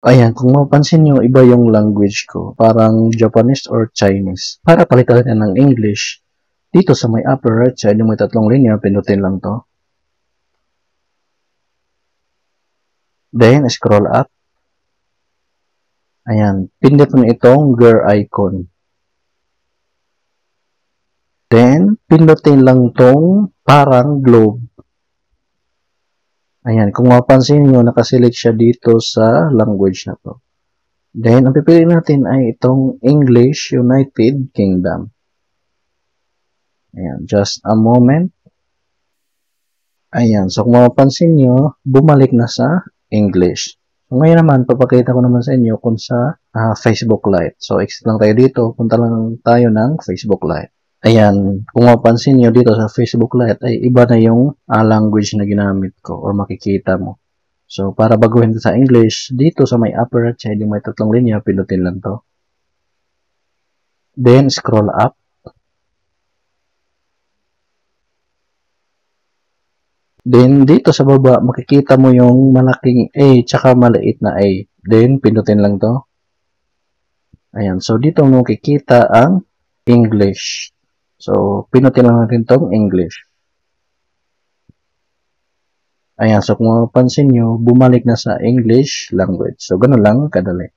Ayan, kung mapapansin nyo, iba yung language ko. Parang Japanese or Chinese. Para palitan natin ng English, dito sa may upper right side, yung may tatlong linya, pindutin lang to. Then, scroll up. Ayan, pindot mo itong girl icon. Then, pindutin lang tong parang globe. Ayan, kung mapansin nyo, nakaselect siya dito sa language na to. Then, ang pipiliin natin ay itong English United Kingdom. Ayan, just a moment. Ayan, so kung mapapansin nyo, bumalik na sa English. So, ngayon naman, papakita ko naman sa inyo kung sa Facebook Lite. So, exit lang tayo dito. Punta lang tayo ng Facebook Lite. Ayan, kung mapapansin nyo dito sa Facebook Lite, ay iba na yung language na ginamit ko or makikita mo. So, para baguhin sa English, dito sa may upper right side, yung may tatlong linya, pindutin lang to. Then, scroll up. Then, dito sa baba, makikita mo yung malaking A tsaka maliit na A. Then, pindutin lang to. Ayan. So, dito mo makikita ang English. So, pindutin lang natin tong English. Ayan. So, kung mapapansin nyo, bumalik na sa English language. So, ganun lang kadali.